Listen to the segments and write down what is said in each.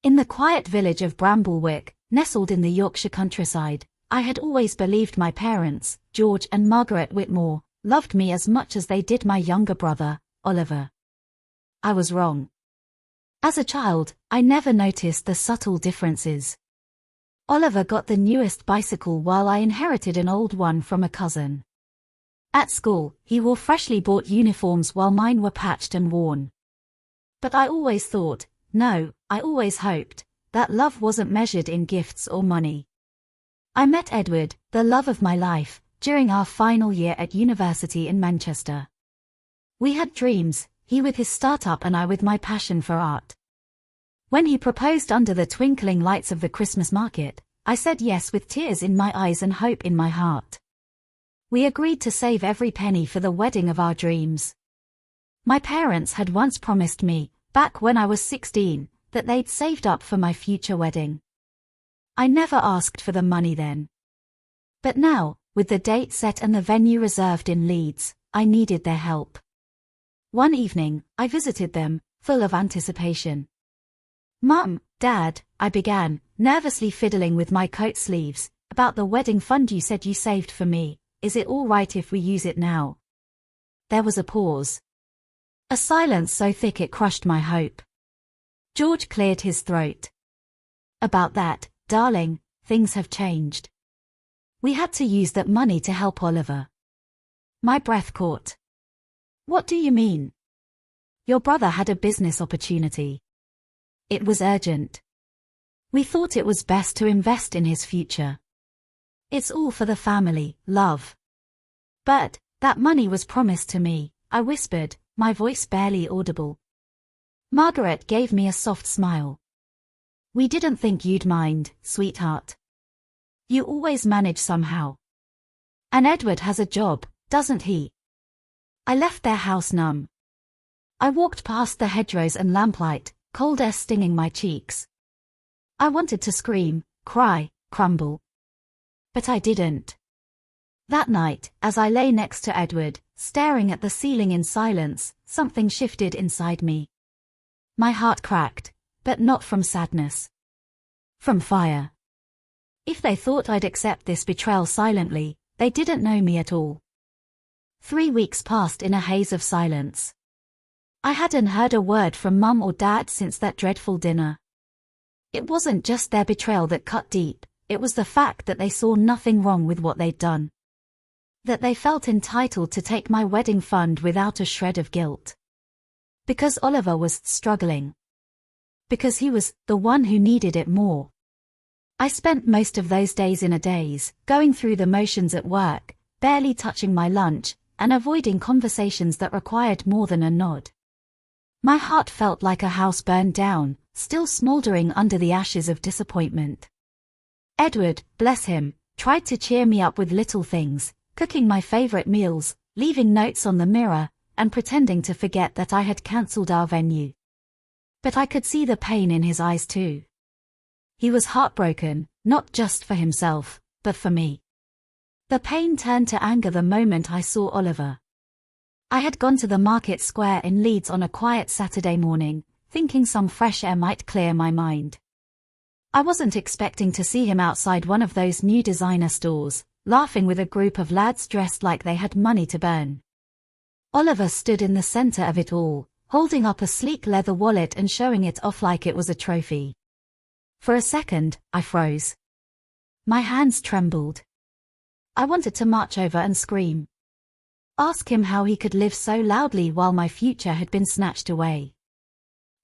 In the quiet village of Bramblewick, nestled in the Yorkshire countryside, I had always believed my parents, George and Margaret Whitmore, loved me as much as they did my younger brother, Oliver. I was wrong. As a child, I never noticed the subtle differences. Oliver got the newest bicycle while I inherited an old one from a cousin. At school, he wore freshly bought uniforms while mine were patched and worn. But I always thought, no, I always hoped, that love wasn't measured in gifts or money. I met Edward, the love of my life, during our final year at university in Manchester. We had dreams, he with his startup and I with my passion for art. When he proposed under the twinkling lights of the Christmas market, I said yes with tears in my eyes and hope in my heart. We agreed to save every penny for the wedding of our dreams. My parents had once promised me, back when I was 16, that they'd saved up for my future wedding. I never asked for the money then. But now, with the date set and the venue reserved in Leeds, I needed their help. One evening, I visited them, full of anticipation. "Mum, Dad," I began, nervously fiddling with my coat sleeves, "about the wedding fund you said you saved for me, is it all right if we use it now?" There was a pause. A silence so thick it crushed my hope. George cleared his throat. "About that, darling, things have changed. We had to use that money to help Oliver." My breath caught. "What do you mean?" "Your brother had a business opportunity. It was urgent. We thought it was best to invest in his future. It's all for the family, love." "But, that money was promised to me," I whispered, my voice barely audible. Margaret gave me a soft smile. "We didn't think you'd mind, sweetheart. You always manage somehow. And Edward has a job, doesn't he?" I left their house numb. I walked past the hedgerows and lamplight, cold air stinging my cheeks. I wanted to scream, cry, crumble. But I didn't. That night, as I lay next to Edward, staring at the ceiling in silence, something shifted inside me. My heart cracked, but not from sadness. From fire. If they thought I'd accept this betrayal silently, they didn't know me at all. 3 weeks passed in a haze of silence. I hadn't heard a word from Mum or Dad since that dreadful dinner. It wasn't just their betrayal that cut deep, it was the fact that they saw nothing wrong with what they'd done. That they felt entitled to take my wedding fund without a shred of guilt. Because Oliver was struggling. Because he was the one who needed it more. I spent most of those days in a daze, going through the motions at work, barely touching my lunch, and avoiding conversations that required more than a nod. My heart felt like a house burned down, still smoldering under the ashes of disappointment. Edward, bless him, tried to cheer me up with little things, cooking my favorite meals, leaving notes on the mirror, and pretending to forget that I had cancelled our venue. But I could see the pain in his eyes too. He was heartbroken, not just for himself, but for me. The pain turned to anger the moment I saw Oliver. I had gone to the market square in Leeds on a quiet Saturday morning, thinking some fresh air might clear my mind. I wasn't expecting to see him outside one of those new designer stores, laughing with a group of lads dressed like they had money to burn. Oliver stood in the center of it all, holding up a sleek leather wallet and showing it off like it was a trophy. For a second, I froze. My hands trembled. I wanted to march over and scream. Ask him how he could live so loudly while my future had been snatched away.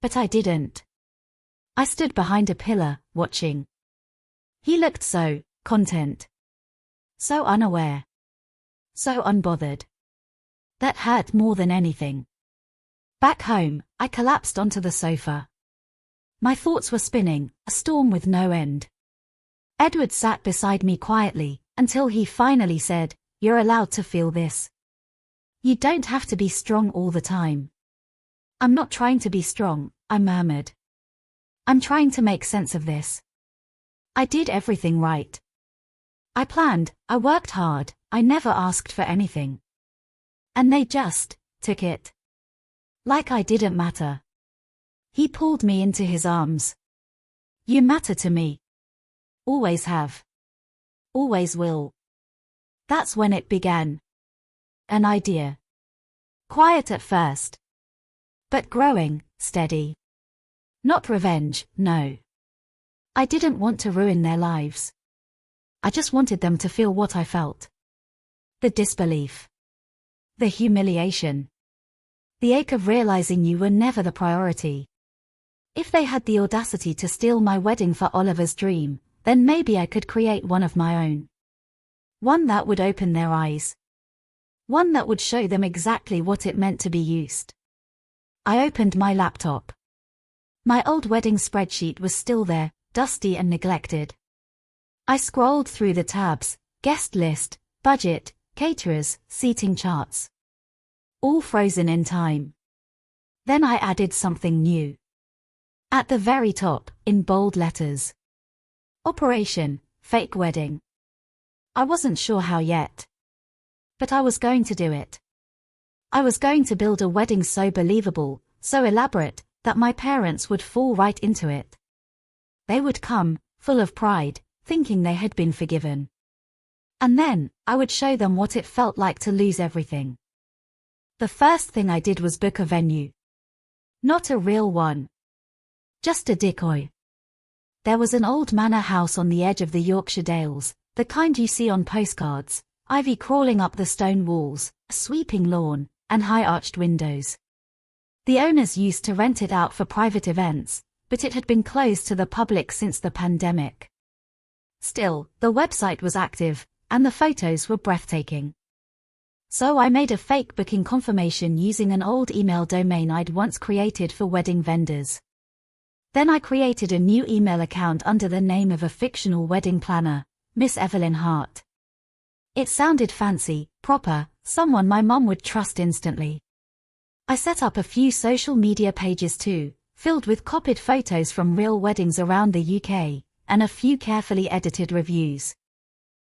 But I didn't. I stood behind a pillar, watching. He looked so content. So unaware. So unbothered. That hurt more than anything. Back home, I collapsed onto the sofa. My thoughts were spinning, a storm with no end. Edward sat beside me quietly, until he finally said, "You're allowed to feel this. You don't have to be strong all the time." "I'm not trying to be strong," I murmured. "I'm trying to make sense of this. I did everything right. I planned, I worked hard, I never asked for anything. And they just took it. Like I didn't matter." He pulled me into his arms. You matter to me. Always have. Always will. That's when it began. An idea. Quiet at first. But growing, steady. Not revenge, no. I didn't want to ruin their lives. I just wanted them to feel what I felt. The disbelief. The humiliation. The ache of realizing you were never the priority. If they had the audacity to steal my wedding for Oliver's dream, then maybe I could create one of my own. One that would open their eyes. One that would show them exactly what it meant to be used. I opened my laptop. My old wedding spreadsheet was still there, dusty and neglected. I scrolled through the tabs: guest list, budget, caterers, seating charts. All frozen in time. Then I added something new. At the very top, in bold letters. Operation Fake Wedding. I wasn't sure how yet. But I was going to do it. I was going to build a wedding so believable, so elaborate, that my parents would fall right into it. They would come, full of pride, thinking they had been forgiven. And then, I would show them what it felt like to lose everything. The first thing I did was book a venue. Not a real one. Just a decoy. There was an old manor house on the edge of the Yorkshire Dales, the kind you see on postcards, ivy crawling up the stone walls, a sweeping lawn, and high-arched windows. The owners used to rent it out for private events, but it had been closed to the public since the pandemic. Still, the website was active, and the photos were breathtaking. So I made a fake booking confirmation using an old email domain I'd once created for wedding vendors. Then I created a new email account under the name of a fictional wedding planner, Miss Evelyn Hart. It sounded fancy, proper, someone my mum would trust instantly. I set up a few social media pages too, filled with copied photos from real weddings around the UK, and a few carefully edited reviews.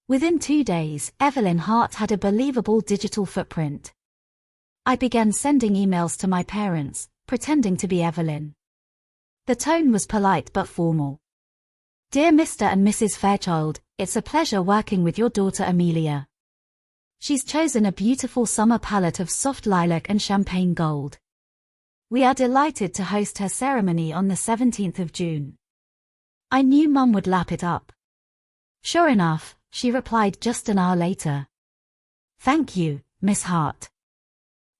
Within 2 days, Evelyn Hart had a believable digital footprint. I began sending emails to my parents, pretending to be Evelyn. The tone was polite but formal. Dear Mr. and Mrs. Fairchild, it's a pleasure working with your daughter Amelia. She's chosen a beautiful summer palette of soft lilac and champagne gold. We are delighted to host her ceremony on the 17th of June. I knew Mum would lap it up. Sure enough, she replied just an hour later. Thank you, Miss Hart.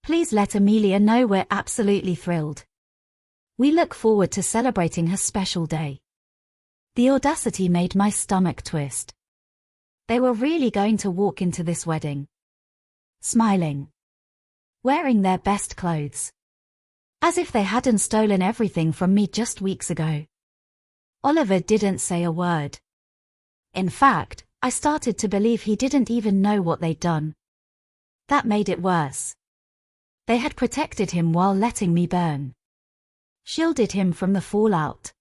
Please let Amelia know we're absolutely thrilled. We look forward to celebrating her special day. The audacity made my stomach twist. They were really going to walk into this wedding. Smiling. Wearing their best clothes. As if they hadn't stolen everything from me just weeks ago. Oliver didn't say a word. In fact, I started to believe he didn't even know what they'd done. That made it worse. They had protected him while letting me burn. Shielded him from the fallout.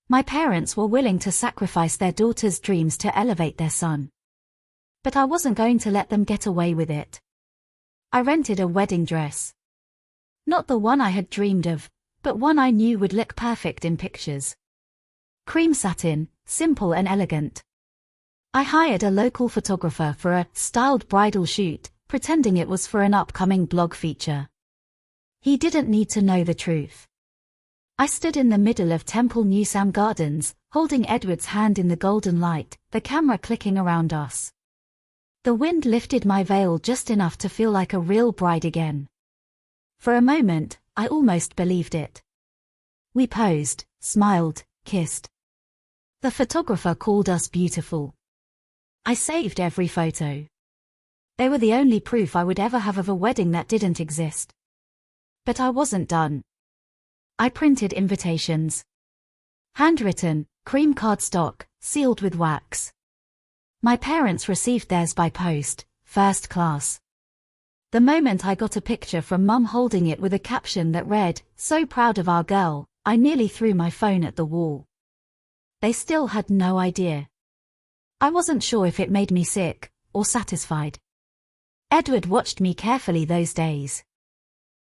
My parents were willing to sacrifice their daughter's dreams to elevate their son. But I wasn't going to let them get away with it. I rented a wedding dress. Not the one I had dreamed of, but one I knew would look perfect in pictures. Cream satin, simple and elegant. I hired a local photographer for a styled bridal shoot, pretending it was for an upcoming blog feature. He didn't need to know the truth. I stood in the middle of Temple Newsam Gardens, holding Edward's hand in the golden light, the camera clicking around us. The wind lifted my veil just enough to feel like a real bride again. For a moment, I almost believed it. We posed, smiled, kissed. The photographer called us beautiful. I saved every photo. They were the only proof I would ever have of a wedding that didn't exist. But I wasn't done. I printed invitations. Handwritten, cream cardstock, sealed with wax. My parents received theirs by post, first class. The moment I got a picture from Mum holding it with a caption that read, "So proud of our girl," I nearly threw my phone at the wall. They still had no idea. I wasn't sure if it made me sick, or satisfied. Edward watched me carefully those days.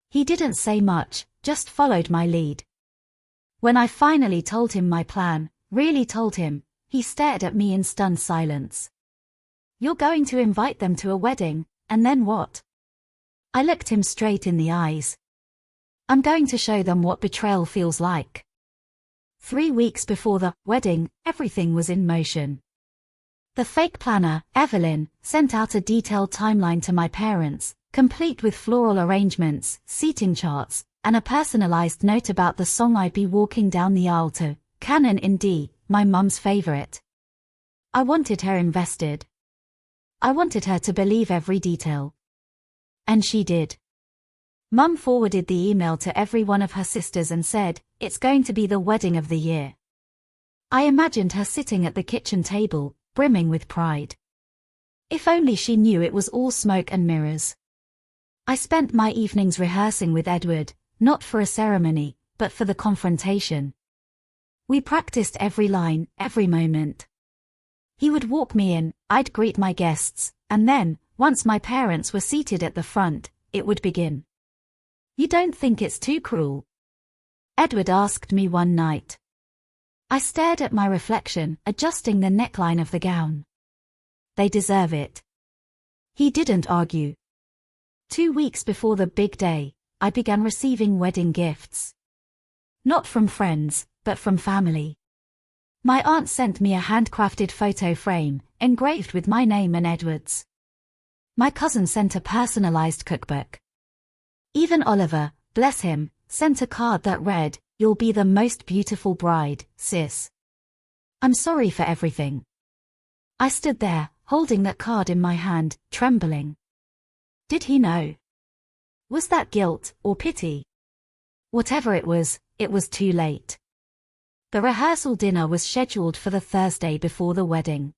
He didn't say much, just followed my lead. When I finally told him my plan, really told him. He stared at me in stunned silence. You're going to invite them to a wedding, and then what? I looked him straight in the eyes. I'm going to show them what betrayal feels like. 3 weeks before the wedding, everything was in motion. The fake planner, Evelyn, sent out a detailed timeline to my parents, complete with floral arrangements, seating charts, and a personalized note about the song I'd be walking down the aisle to, Canon in D, my mum's favorite. I wanted her invested. I wanted her to believe every detail. And she did. Mum forwarded the email to every one of her sisters and said, "It's going to be the wedding of the year." I imagined her sitting at the kitchen table, brimming with pride. If only she knew it was all smoke and mirrors. I spent my evenings rehearsing with Edward, not for a ceremony, but for the confrontation. We practiced every line, every moment. He would walk me in, I'd greet my guests, and then, once my parents were seated at the front, it would begin. "You don't think it's too cruel?" Edward asked me one night. I stared at my reflection, adjusting the neckline of the gown. "They deserve it." He didn't argue. 2 weeks before the big day, I began receiving wedding gifts. Not from friends, but from family. My aunt sent me a handcrafted photo frame, engraved with my name and Edward's. My cousin sent a personalized cookbook. Even Oliver, bless him, sent a card that read, "You'll be the most beautiful bride, sis. I'm sorry for everything." I stood there, holding that card in my hand, trembling. Did he know? Was that guilt, or pity? Whatever it was too late. The rehearsal dinner was scheduled for the Thursday before the wedding.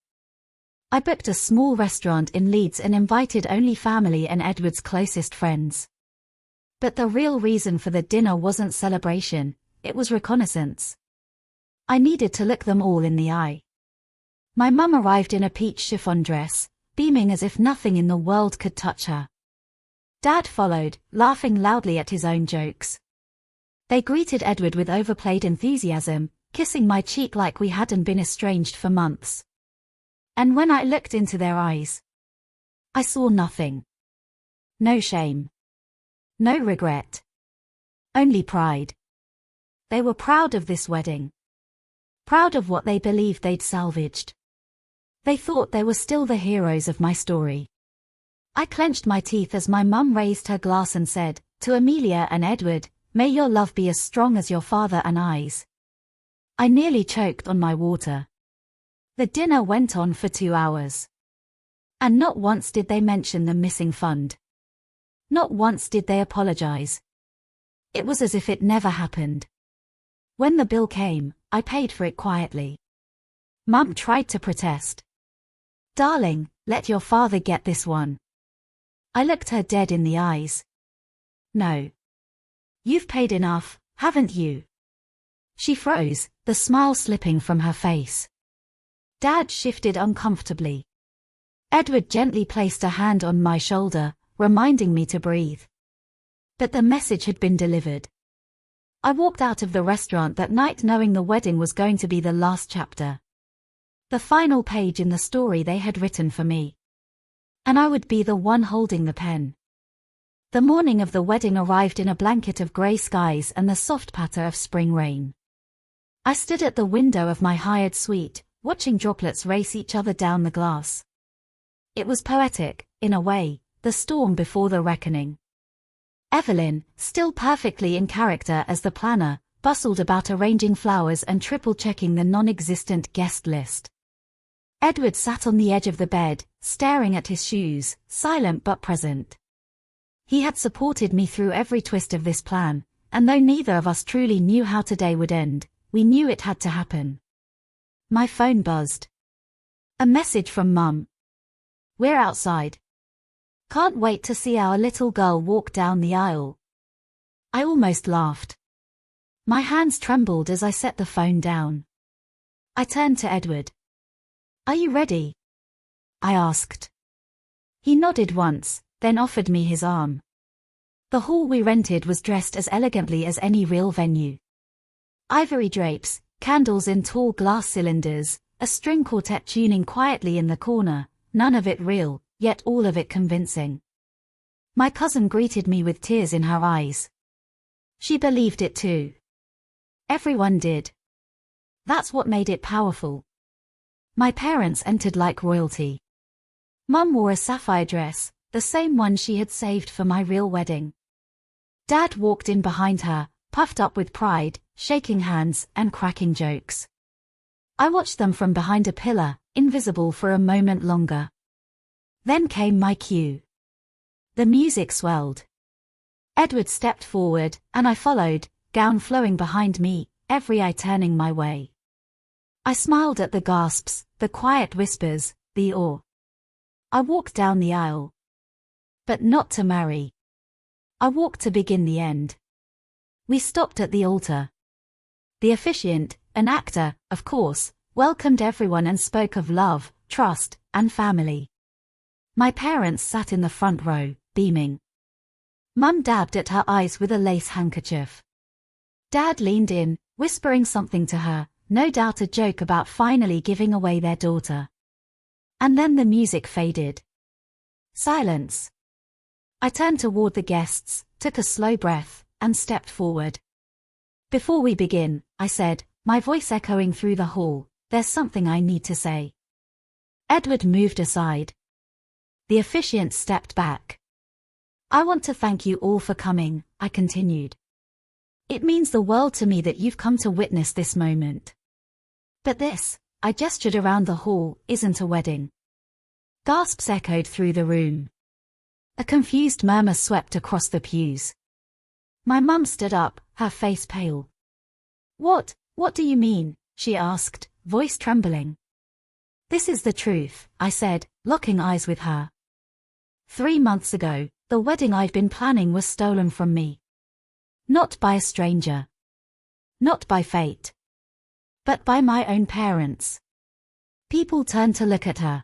I booked a small restaurant in Leeds and invited only family and Edward's closest friends. But the real reason for the dinner wasn't celebration, it was reconnaissance. I needed to look them all in the eye. My mum arrived in a peach chiffon dress, beaming as if nothing in the world could touch her. Dad followed, laughing loudly at his own jokes. They greeted Edward with overplayed enthusiasm, kissing my cheek like we hadn't been estranged for months. And when I looked into their eyes, I saw nothing. No shame. No regret. Only pride. They were proud of this wedding. Proud of what they believed they'd salvaged. They thought they were still the heroes of my story. I clenched my teeth as my mum raised her glass and said, "To Amelia and Edward, may your love be as strong as your father and I's." I nearly choked on my water. The dinner went on for 2 hours. And not once did they mention the missing fund. Not once did they apologize. It was as if it never happened. When the bill came, I paid for it quietly. Mum tried to protest. "Darling, let your father get this one." I looked her dead in the eyes. "No. You've paid enough, haven't you?" She froze, the smile slipping from her face. Dad shifted uncomfortably. Edward gently placed a hand on my shoulder, reminding me to breathe. But the message had been delivered. I walked out of the restaurant that night knowing the wedding was going to be the last chapter. The final page in the story they had written for me. And I would be the one holding the pen. The morning of the wedding arrived in a blanket of grey skies and the soft patter of spring rain. I stood at the window of my hired suite, watching droplets race each other down the glass. It was poetic, in a way, the storm before the reckoning. Evelyn, still perfectly in character as the planner, bustled about arranging flowers and triple-checking the non-existent guest list. Edward sat on the edge of the bed, staring at his shoes, silent but present. He had supported me through every twist of this plan, and though neither of us truly knew how today would end, we knew it had to happen. My phone buzzed. A message from Mum. "We're outside. Can't wait to see our little girl walk down the aisle." I almost laughed. My hands trembled as I set the phone down. I turned to Edward. "Are you ready?" I asked. He nodded once, then offered me his arm. The hall we rented was dressed as elegantly as any real venue. Ivory drapes, candles in tall glass cylinders, a string quartet tuning quietly in the corner, none of it real, yet all of it convincing. My cousin greeted me with tears in her eyes. She believed it too. Everyone did. That's what made it powerful. My parents entered like royalty. Mum wore a sapphire dress, the same one she had saved for my real wedding. Dad walked in behind her, puffed up with pride, shaking hands and cracking jokes. I watched them from behind a pillar, invisible for a moment longer. Then came my cue. The music swelled. Edward stepped forward, and I followed, gown flowing behind me, every eye turning my way. I smiled at the gasps, the quiet whispers, the awe. I walked down the aisle. But not to marry. I walked to begin the end. We stopped at the altar. The officiant, an actor, of course, welcomed everyone and spoke of love, trust, and family. My parents sat in the front row, beaming. Mum dabbed at her eyes with a lace handkerchief. Dad leaned in, whispering something to her, no doubt a joke about finally giving away their daughter. And then the music faded. Silence. I turned toward the guests, took a slow breath, and stepped forward. Before we begin, I said, my voice echoing through the hall, there's something I need to say. Edward moved aside. The officiant stepped back. I want to thank you all for coming, I continued. It means the world to me that you've come to witness this moment. But this, I gestured around the hall, isn't a wedding. Gasps echoed through the room. A confused murmur swept across the pews. My mum stood up, her face pale. What do you mean? She asked, voice trembling. This is the truth, I said, locking eyes with her. 3 months ago, the wedding I'd been planning was stolen from me. Not by a stranger. Not by fate. But by my own parents. People turned to look at her.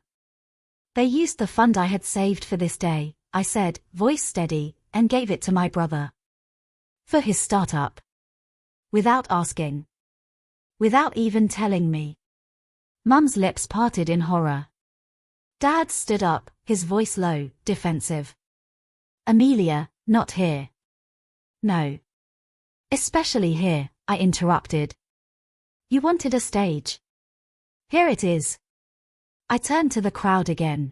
They used the fund I had saved for this day, I said, voice steady, and gave it to my brother. For his startup. Without asking. Without even telling me. Mum's lips parted in horror. Dad stood up, his voice low, defensive. Amelia, not here. No. Especially here, I interrupted. You wanted a stage. Here it is. I turned to the crowd again.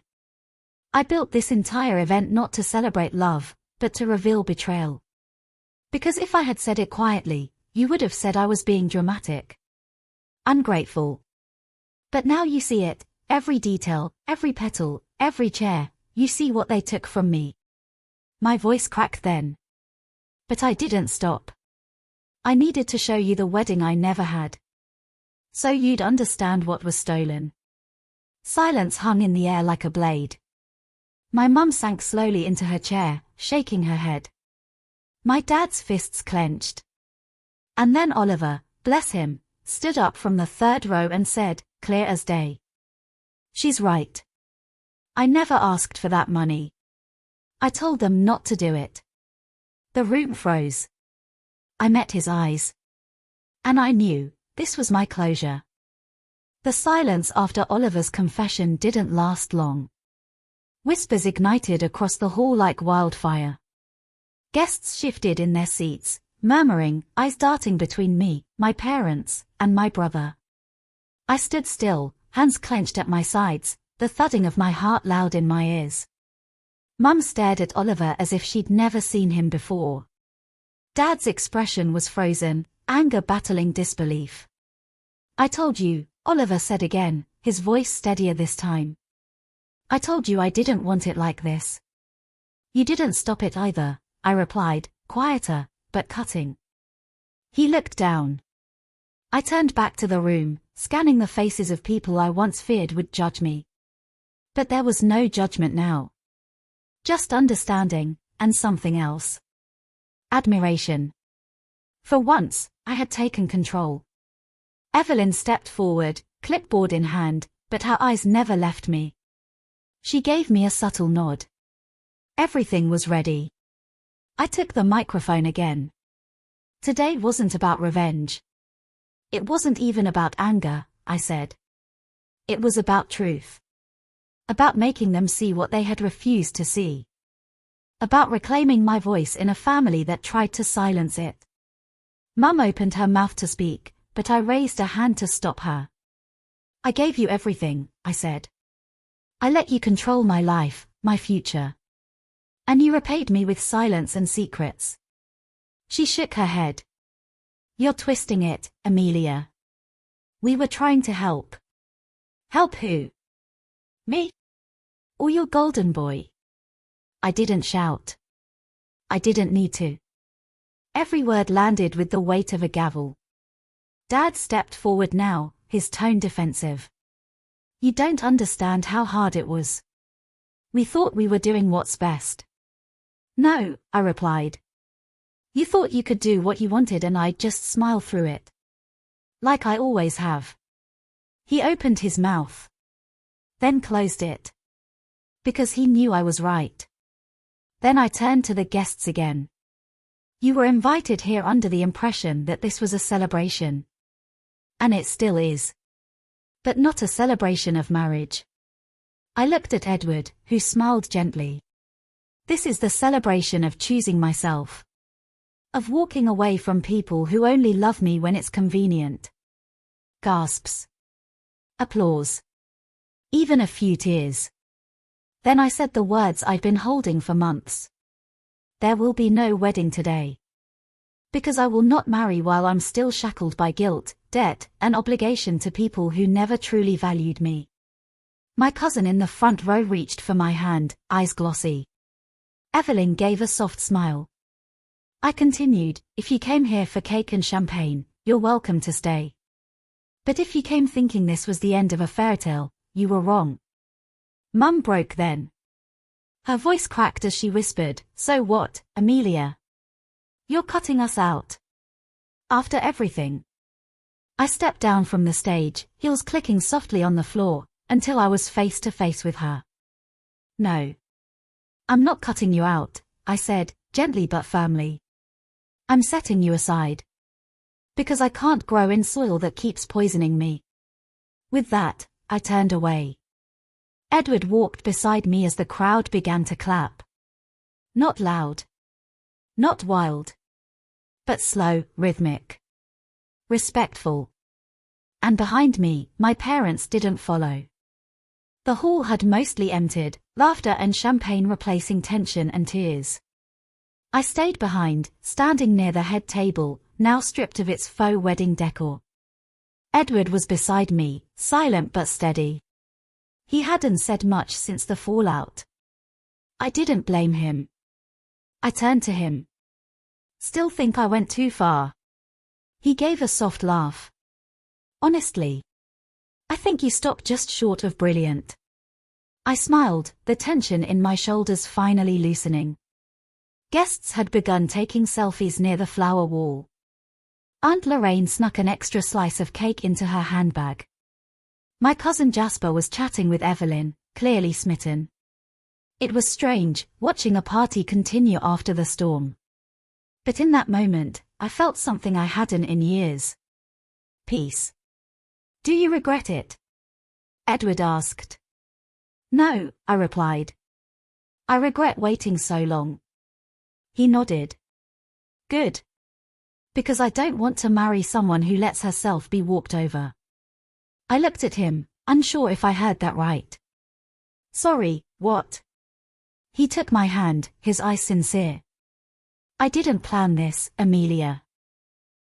I built this entire event not to celebrate love, but to reveal betrayal. Because if I had said it quietly, you would have said I was being dramatic. Ungrateful. But now you see it, every detail, every petal, every chair, you see what they took from me. My voice cracked then. But I didn't stop. I needed to show you the wedding I never had. So you'd understand what was stolen. Silence hung in the air like a blade. My mum sank slowly into her chair, shaking her head. My dad's fists clenched. And then Oliver, bless him, stood up from the third row and said, clear as day. She's right. I never asked for that money. I told them not to do it. The room froze. I met his eyes. And I knew, this was my closure. The silence after Oliver's confession didn't last long. Whispers ignited across the hall like wildfire. Guests shifted in their seats, murmuring, eyes darting between me, my parents, and my brother. I stood still, hands clenched at my sides, the thudding of my heart loud in my ears. Mum stared at Oliver as if she'd never seen him before. Dad's expression was frozen, anger battling disbelief. I told you, Oliver said again, his voice steadier this time. I told you I didn't want it like this. You didn't stop it either, I replied, quieter, but cutting. He looked down. I turned back to the room, scanning the faces of people I once feared would judge me. But there was no judgment now. Just understanding, and something else. Admiration. For once, I had taken control. Evelyn stepped forward, clipboard in hand, but her eyes never left me. She gave me a subtle nod. Everything was ready. I took the microphone again. Today wasn't about revenge. It wasn't even about anger, I said. It was about truth. About making them see what they had refused to see. About reclaiming my voice in a family that tried to silence it. Mum opened her mouth to speak, but I raised a hand to stop her. I gave you everything, I said. I let you control my life, my future. And you repaid me with silence and secrets. She shook her head. You're twisting it, Amelia. We were trying to help. Help who? Me? Or your golden boy? I didn't shout. I didn't need to. Every word landed with the weight of a gavel. Dad stepped forward now, his tone defensive. You don't understand how hard it was. We thought we were doing what's best. No, I replied. You thought you could do what you wanted and I'd just smile through it. Like I always have. He opened his mouth. Then closed it. Because he knew I was right. Then I turned to the guests again. You were invited here under the impression that this was a celebration. And it still is. But not a celebration of marriage. I looked at Edward, who smiled gently. This is the celebration of choosing myself. Of walking away from people who only love me when it's convenient. Gasps. Applause. Even a few tears. Then I said the words I'd been holding for months. There will be no wedding today. Because I will not marry while I'm still shackled by guilt, debt, and obligation to people who never truly valued me. My cousin in the front row reached for my hand, eyes glossy. Evelyn gave a soft smile. I continued, if you came here for cake and champagne, you're welcome to stay. But if you came thinking this was the end of a fairytale, you were wrong. Mum broke then. Her voice cracked as she whispered, so what, Amelia? You're cutting us out. After everything. I stepped down from the stage, heels clicking softly on the floor, until I was face to face with her. No. I'm not cutting you out, I said, gently but firmly. I'm setting you aside. Because I can't grow in soil that keeps poisoning me. With that, I turned away. Edward walked beside me as the crowd began to clap. Not loud. Not wild. But slow, rhythmic. Respectful. And behind me, my parents didn't follow. The hall had mostly emptied, laughter and champagne replacing tension and tears. I stayed behind, standing near the head table, now stripped of its faux wedding decor. Edward was beside me, silent but steady. He hadn't said much since the fallout. I didn't blame him. I turned to him. Still think I went too far? He gave a soft laugh. Honestly. I think you stopped just short of brilliant. I smiled, the tension in my shoulders finally loosening. Guests had begun taking selfies near the flower wall. Aunt Lorraine snuck an extra slice of cake into her handbag. My cousin Jasper was chatting with Evelyn, clearly smitten. It was strange, watching a party continue after the storm. But in that moment, I felt something I hadn't in years. Peace. Do you regret it? Edward asked. No, I replied. I regret waiting so long. He nodded. Good. Because I don't want to marry someone who lets herself be walked over. I looked at him, unsure if I heard that right. Sorry, what? He took my hand, his eyes sincere. I didn't plan this, Amelia.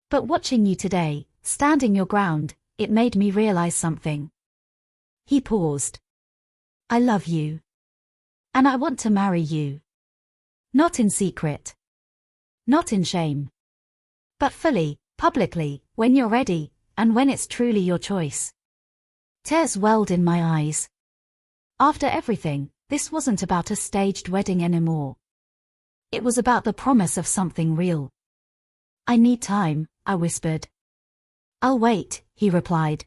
But watching you today, standing your ground, it made me realize something. He paused. I love you. And I want to marry you. Not in secret. Not in shame. But fully, publicly, when you're ready, and when it's truly your choice. Tears welled in my eyes. After everything, this wasn't about a staged wedding anymore. It was about the promise of something real. I need time, I whispered. I'll wait, he replied.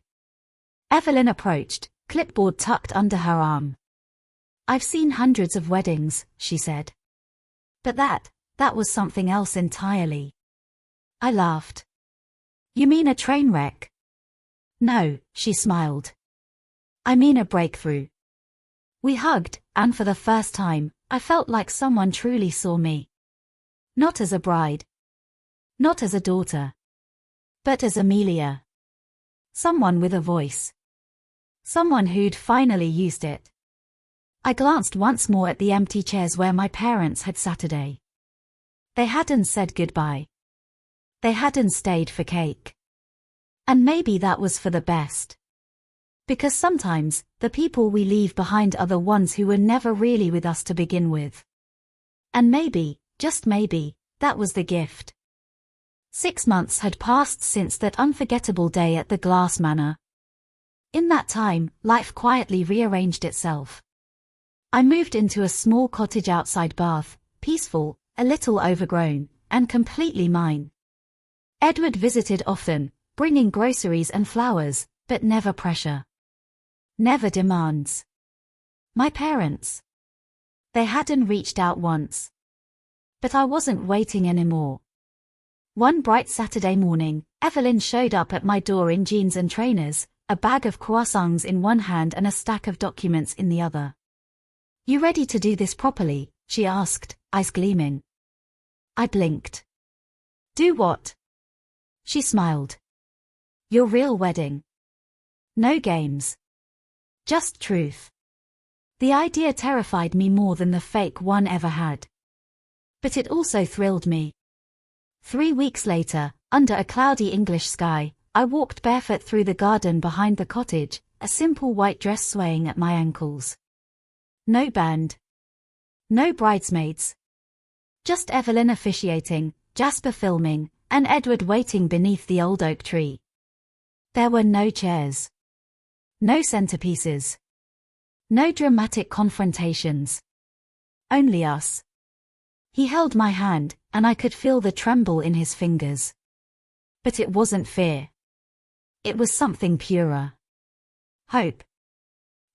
Evelyn approached, clipboard tucked under her arm. I've seen hundreds of weddings, she said. But that was something else entirely. I laughed. You mean a train wreck? No, she smiled. I mean a breakthrough. We hugged, and for the first time, I felt like someone truly saw me. Not as a bride. Not as a daughter. But as Amelia. Someone with a voice. Someone who'd finally used it. I glanced once more at the empty chairs where my parents had Saturday. They hadn't said goodbye. They hadn't stayed for cake. And maybe that was for the best. Because sometimes, the people we leave behind are the ones who were never really with us to begin with. And maybe, just maybe, that was the gift. 6 months had passed since that unforgettable day at the Glass Manor. In that time, life quietly rearranged itself. I moved into a small cottage outside Bath, peaceful, a little overgrown, and completely mine. Edward visited often, bringing groceries and flowers, but never pressure. Never demands. My parents. They hadn't reached out once. But I wasn't waiting anymore. One bright Saturday morning, Evelyn showed up at my door in jeans and trainers, a bag of croissants in one hand and a stack of documents in the other. You ready to do this properly? She asked, eyes gleaming. I blinked. Do what? She smiled. Your real wedding. No games. Just truth. The idea terrified me more than the fake one ever had. But it also thrilled me. 3 weeks later, under a cloudy English sky, I walked barefoot through the garden behind the cottage, a simple white dress swaying at my ankles. No band. No bridesmaids. Just Evelyn officiating, Jasper filming, and Edward waiting beneath the old oak tree. There were no chairs. No centerpieces. No dramatic confrontations. Only us. He held my hand, and I could feel the tremble in his fingers. But it wasn't fear. It was something purer. Hope.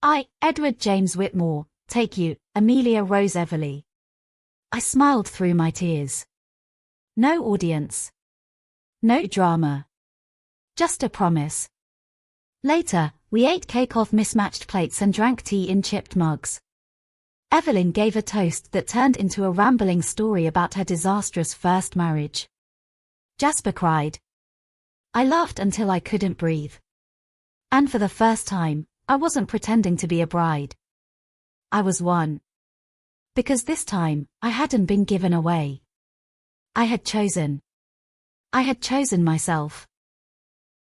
I, Edward James Whitmore, take you, Amelia Rose Everly. I smiled through my tears. No audience. No drama. Just a promise. Later, we ate cake off mismatched plates and drank tea in chipped mugs. Evelyn gave a toast that turned into a rambling story about her disastrous first marriage. Jasper cried. I laughed until I couldn't breathe. And for the first time, I wasn't pretending to be a bride. I was one. Because this time, I hadn't been given away. I had chosen. I had chosen myself.